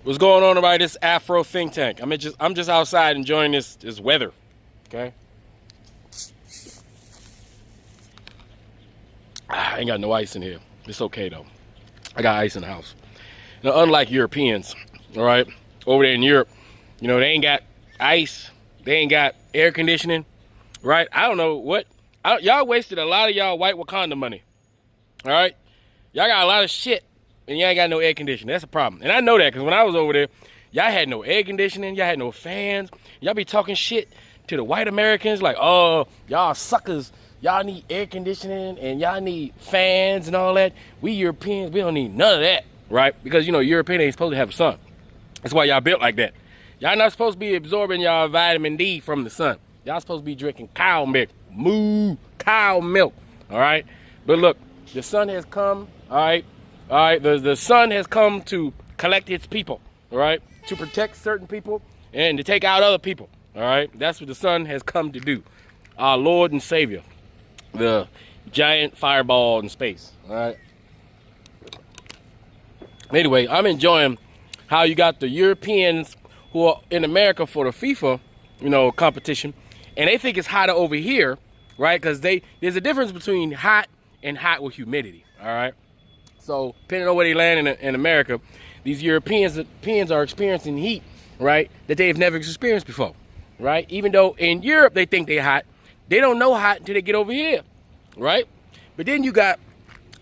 What's going on about this Afro think tank? I'm just outside enjoying this weather. Okay. I ain't got no ice in here. It's okay though. I got ice in the house. Now, unlike Europeans, all right, over there in Europe, you know, they ain't got ice, they ain't got air conditioning, right? I don't know what. Y'all wasted a lot of y'all white Wakanda money. All right, y'all got a lot of shit, and y'all ain't got no air conditioning. That's a problem, and I know that because when I was over there, y'all had no air conditioning, y'all had no fans. Y'all be talking shit to the white Americans like, oh, y'all suckers. Y'all need air conditioning and y'all need fans and all that. We Europeans, we don't need none of that, right? Because, you know, Europeans ain't supposed to have a sun. That's why y'all built like that. Y'all not supposed to be absorbing y'all vitamin D from the sun. Y'all supposed to be drinking cow milk, cow milk, all right? But look, the sun has come, all right? All right, the sun has come to collect its people, all right? To protect certain people and to take out other people, all right? That's what the sun has come to do. Our Lord and Savior. The giant fireball in space, all right? Anyway, I'm enjoying how you got the Europeans who are in America for the FIFA, you know, competition, and they think it's hotter over here, right? Because there's a difference between hot and hot with humidity, all right? So depending on where they land in America, these Europeans are experiencing heat, right, that they've never experienced before, right? Even though in Europe they think they're hot, they don't know hot until they get over here, right? But then you got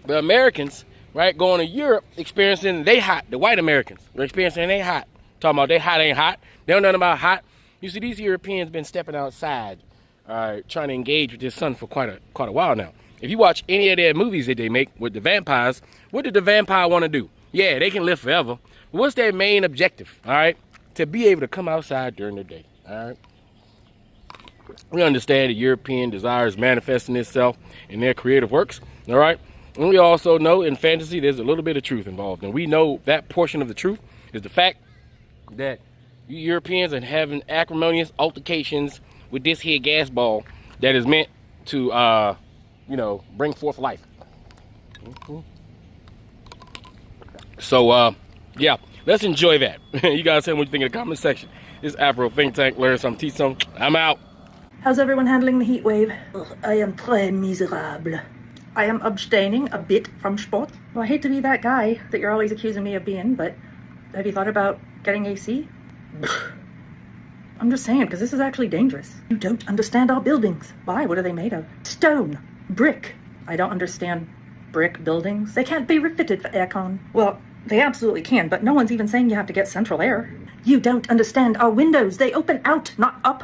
the Americans, right, going to Europe, experiencing they hot. The white Americans, they're experiencing they hot. Talking about they hot ain't hot. They don't know nothing about hot. You see, these Europeans been stepping outside, trying to engage with this sun for quite a while now. If you watch any of their movies that they make with the vampires, what did the vampire want to do? Yeah, they can live forever. What's their main objective, all right? To be able to come outside during the day, all right? We understand the European desires manifesting itself in their creative works, all right? And we also know in fantasy there's a little bit of truth involved. And we know that portion of the truth is the fact that you Europeans are having acrimonious altercations with this here gas ball that is meant to, you know, bring forth life. So, yeah, let's enjoy that. You guys tell me what you think in the comment section. This is Afro Think Tank. Learn something, teach something. I'm out. How's everyone handling the heat wave? Ugh, I am très miserable. I am abstaining a bit from sport. Well, I hate to be that guy that you're always accusing me of being, but have you thought about getting AC? I'm just saying, because this is actually dangerous. You don't understand our buildings. Why? What are they made of? Stone. Brick. I don't understand brick buildings. They can't be refitted for aircon. Well, they absolutely can, but no one's even saying you have to get central air. You don't understand our windows. They open out, not up.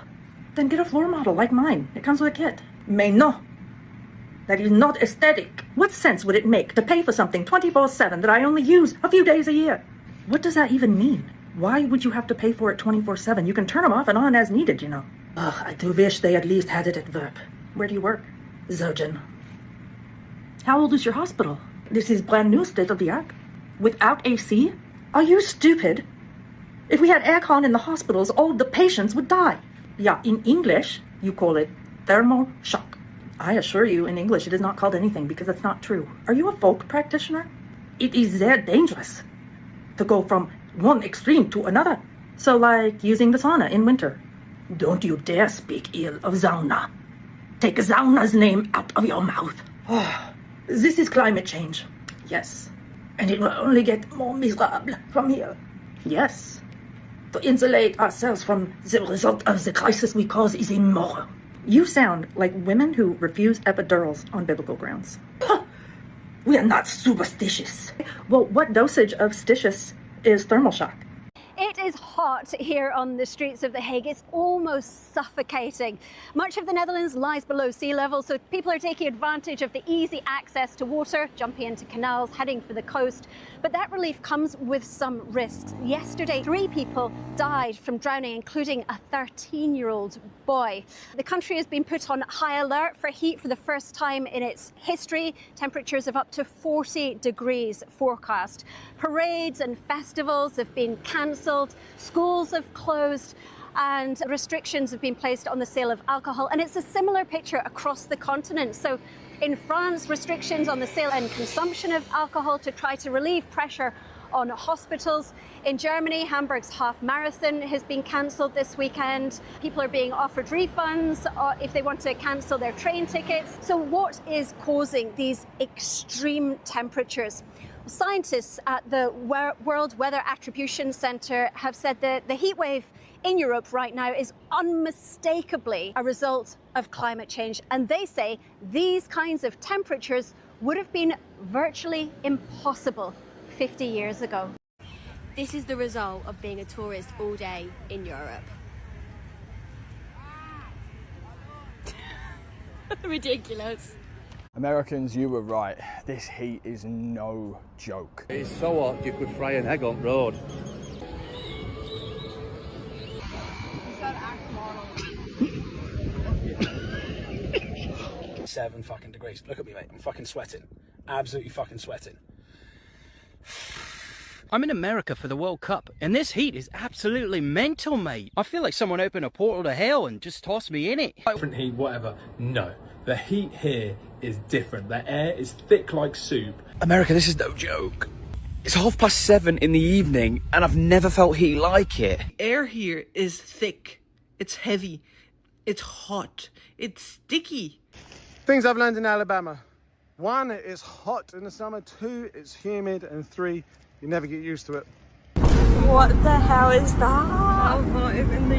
Then get a floor model like mine. It comes with a kit. Mais non. That is not aesthetic. What sense would it make to pay for something 24/7 that I only use a few days a year? What does that even mean? Why would you have to pay for it 24/7? You can turn them off and on as needed, you know. Ugh, I do wish they at least had it at work. Where do you work? Surgeon. How old is your hospital? This is brand new, state of the art. Without AC? Are you stupid? If we had aircon in the hospitals, all the patients would die. Yeah, in English, you call it thermal shock. I assure you, in English, it is not called anything because it's not true. Are you a folk practitioner? It is very dangerous to go from one extreme to another. So like using the sauna in winter. Don't you dare speak ill of sauna. Take sauna's name out of your mouth. This is climate change. Yes. And it will only get more miserable from here. Yes. To insulate ourselves from the result of the crisis we cause is immoral. You sound like women who refuse epidurals on biblical grounds. We are not superstitious. Well, what dosage of stitious is thermal shock? It is hot here on the streets of The Hague. It's almost suffocating. Much of the Netherlands lies below sea level, so people are taking advantage of the easy access to water, jumping into canals, heading for the coast. But that relief comes with some risks. Yesterday, 3 people died from drowning, including a 13-year-old boy. The country has been put on high alert for heat for the first time in its history. Temperatures of up to 40 degrees forecast. Parades and festivals have been cancelled, schools have closed, and restrictions have been placed on the sale of alcohol. And it's a similar picture across the continent. So in France, restrictions on the sale and consumption of alcohol to try to relieve pressure on hospitals. In Germany, Hamburg's half marathon has been cancelled this weekend. People are being offered refunds if they want to cancel their train tickets. So what is causing these extreme temperatures? Scientists at the World Weather Attribution Center have said that the heat wave in Europe right now is unmistakably a result of climate change. And they say these kinds of temperatures would have been virtually impossible 50 years ago. This is the result of being a tourist all day in Europe. Ridiculous. Americans, you were right. This heat is no joke. It's so hot you could fry an egg on road. 7 fucking degrees. Look at me, mate. I'm fucking sweating. Absolutely fucking sweating. I'm in America for the World Cup, and this heat is absolutely mental, mate. I feel like someone opened a portal to hell and just tossed me in it. Different heat, whatever. No, the heat here is different. The air is thick like soup. America, this is no joke. It's 7:30 in the evening, and I've never felt heat like it. Air here is thick, it's heavy, it's hot, it's sticky. Things I've learned in Alabama. 1, it's hot in the summer. 2, it's humid. And 3, you never get used to it. What the hell is that?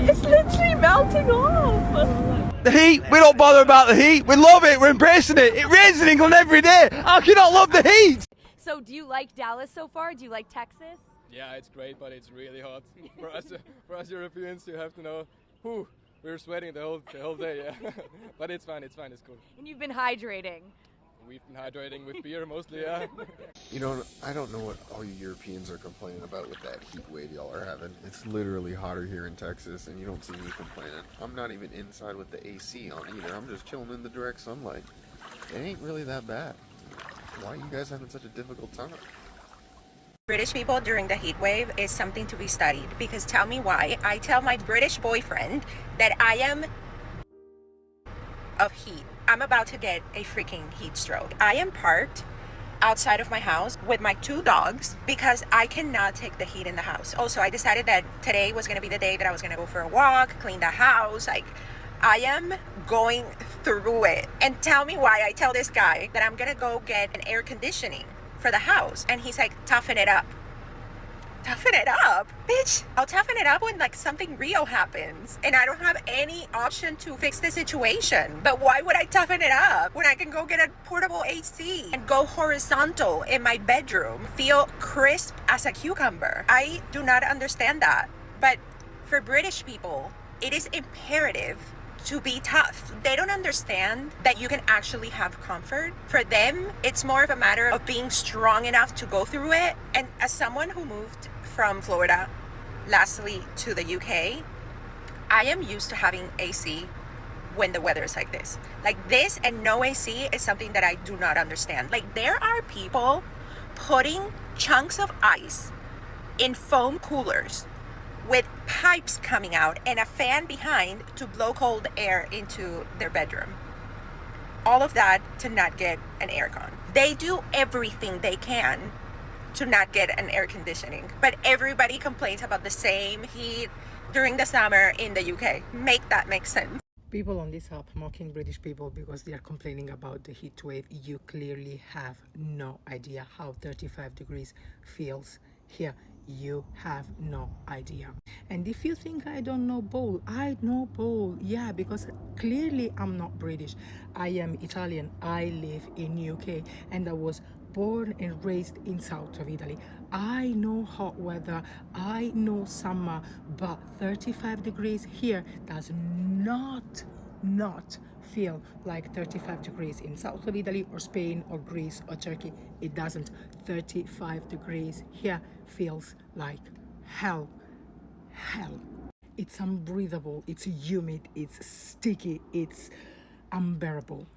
It's literally melting off. The heat, we don't bother about the heat. We love it, we're embracing it. It rains in England every day. How can you not love the heat? So do you like Dallas so far? Do you like Texas? Yeah, it's great, but it's really hot. For us Europeans, you have to know, we're sweating the whole day, yeah. But it's fine, it's cool. And you've been hydrating. We've been hydrating with beer mostly, yeah. You know, I don't know what all you Europeans are complaining about with that heat wave y'all are having. It's literally hotter here in Texas, and you don't see me complaining. I'm not even inside with the AC on either. I'm just chilling in the direct sunlight. It ain't really that bad. Why are you guys having such a difficult time? British people during the heat wave is something to be studied, because tell me why. I tell my British boyfriend that I am of heat. I'm about to get a freaking heat stroke. I am parked outside of my house with my 2 dogs because I cannot take the heat in the house. Also, I decided that today was going to be the day that I was going to go for a walk, clean the house. Like, I am going through it. And tell me why I tell this guy that I'm going to go get an air conditioning for the house. And he's like, toughen it up. Toughen it up? Bitch, I'll toughen it up when like something real happens and I don't have any option to fix the situation. But why would I toughen it up when I can go get a portable AC and go horizontal in my bedroom, feel crisp as a cucumber? I do not understand that. But for British people, it is imperative to be tough. They don't understand that you can actually have comfort. For them, it's more of a matter of being strong enough to go through it. And as someone who moved from Florida, lastly to the UK, I am used to having AC when the weather is like this. Like this and no AC is something that I do not understand. Like there are people putting chunks of ice in foam coolers with pipes coming out and a fan behind to blow cold air into their bedroom. All of that to not get an aircon. They do everything they can to not get an air conditioning, but everybody complains about the same heat during the summer in the UK. Make that make sense. People on this app mocking British people because they are complaining about the heat wave. You clearly have no idea how 35 degrees feels here. You have no idea. And if you think I don't know bowl, I know bowl. Yeah, because clearly I'm not British. I am Italian. I live in UK and I was born and raised in south of Italy. I know hot weather, I know summer, but 35 degrees here does not feel like 35 degrees in south of Italy or Spain or Greece or Turkey. It doesn't. 35 degrees here feels like hell. It's unbreathable, it's humid, it's sticky, it's unbearable.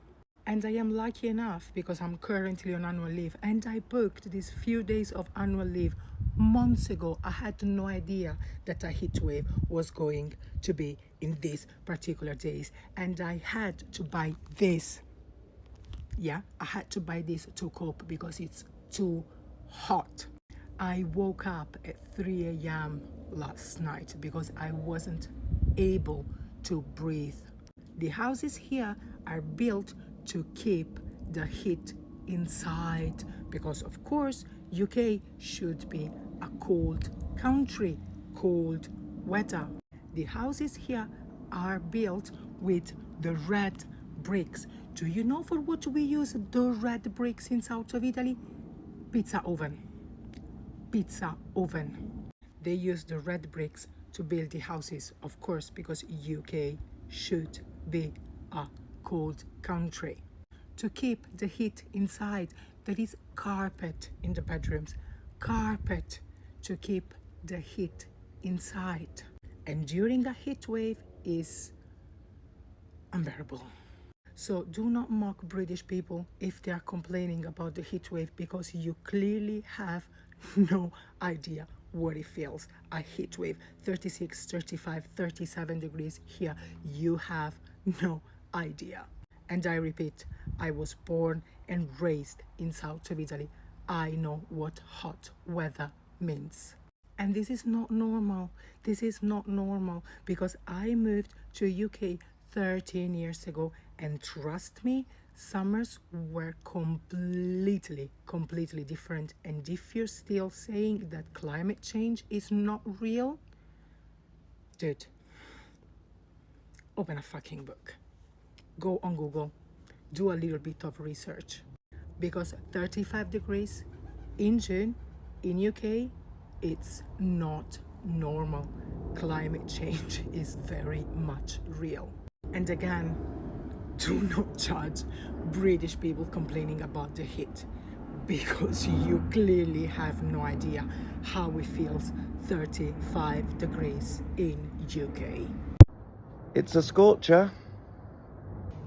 And I am lucky enough because I'm currently on annual leave and I booked these few days of annual leave months ago. I had no idea that a heat wave was going to be in these particular days, and I had to buy this. Yeah, I had to buy this to cope because it's too hot. I woke up at 3 a.m. last night because I wasn't able to breathe. The houses here are built to keep the heat inside because, of course, UK should be a cold country, cold weather. The houses here are built with the red bricks. Do you know for what we use the red bricks in south of Italy? Pizza oven. Pizza oven. They use the red bricks to build the houses, of course, because UK should be a cold country. To keep the heat inside, there is carpet in the bedrooms. Carpet to keep the heat inside. And during a heat wave is unbearable. So do not mock British people if they are complaining about the heat wave, because you clearly have no idea what it feels. A heat wave, 36, 35, 37 degrees here. You have no idea. And I repeat, I was born and raised in south of Italy. I know what hot weather means. And this is not normal. This is not normal because I moved to UK 13 years ago, and trust me, summers were completely different. And if you're still saying that climate change is not real, dude, open a fucking book. Go on Google, do a little bit of research, because 35 degrees in June in UK, it's not normal. Climate change is very much real. And again, do not judge British people complaining about the heat, because you clearly have no idea how it feels 35 degrees in UK. It's a scorcher.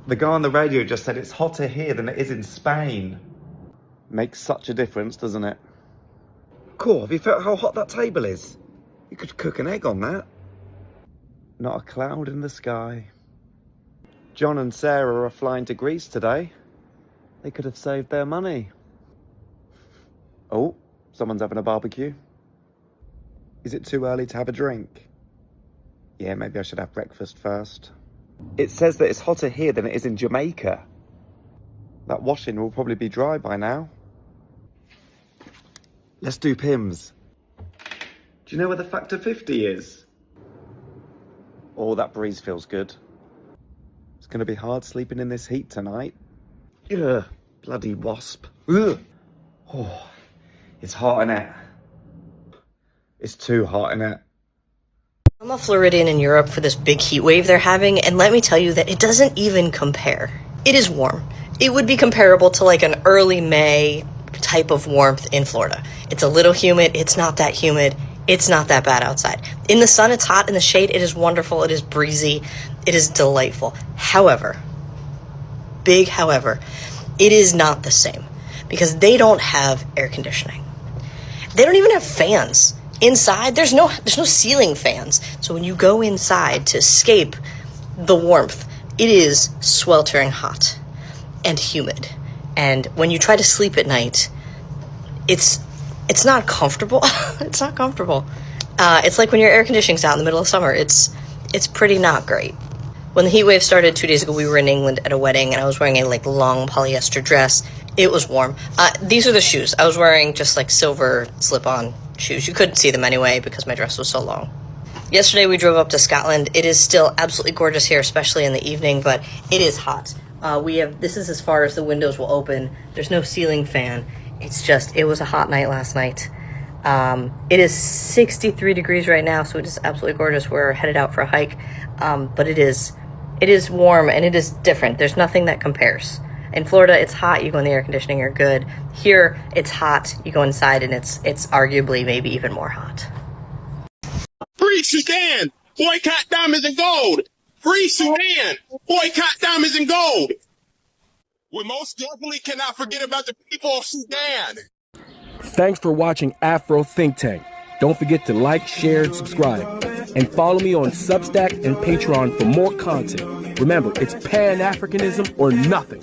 The guy on the radio just said it's hotter here than it is in Spain. Makes such a difference, doesn't it? Cool, have you felt how hot that table is? You could cook an egg on that. Not a cloud in the sky. John and Sarah are flying to Greece today. They could have saved their money. Oh, someone's having a barbecue. Is it too early to have a drink? Yeah, maybe I should have breakfast first. It says that it's hotter here than it is in Jamaica. That washing will probably be dry by now. Let's do Pims. Do you know where the factor 50 is? Oh, that breeze feels good. It's going to be hard sleeping in this heat tonight. Ugh, bloody wasp. Ugh. Oh, it's hot in it. It's too hot in it. I'm a Floridian in Europe for this big heat wave they're having, and let me tell you that it doesn't even compare. It is warm. It would be comparable to like an early May type of warmth in Florida. It's a little humid. It's not that humid. It's not that bad outside. In the sun, it's hot. In the shade, it is wonderful. It is breezy. It is delightful. However, big however, it is not the same because they don't have air conditioning. They don't even have fans. Inside, there's no ceiling fans. So when you go inside to escape the warmth, it is sweltering hot and humid. And when you try to sleep at night, it's not comfortable. It's not comfortable. It's like when your air conditioning's out in the middle of summer. It's pretty not great. When the heat wave started 2 days ago, we were in England at a wedding, and I was wearing a like long polyester dress. It was warm. These are the shoes. I was wearing just like silver slip-on shoes. You couldn't see them anyway because my dress was so long. Yesterday we drove up to Scotland. It is still absolutely gorgeous here, especially in the evening, but it is hot. This is as far as the windows will open. There's no ceiling fan. It was a hot night last night. It is 63 degrees right now, so it is absolutely gorgeous. We're headed out for a hike, but it is warm and it is different. There's nothing that compares. In Florida, it's hot, you go in the air conditioning, you're good. Here, it's hot, you go inside, and it's arguably maybe even more hot. Free Sudan! Boycott diamonds and gold! Free Sudan! Boycott diamonds and gold! We most definitely cannot forget about the people of Sudan! Thanks for watching Afro Think Tank. Don't forget to like, share, and subscribe. And follow me on Substack and Patreon for more content. Remember, it's Pan-Africanism or nothing.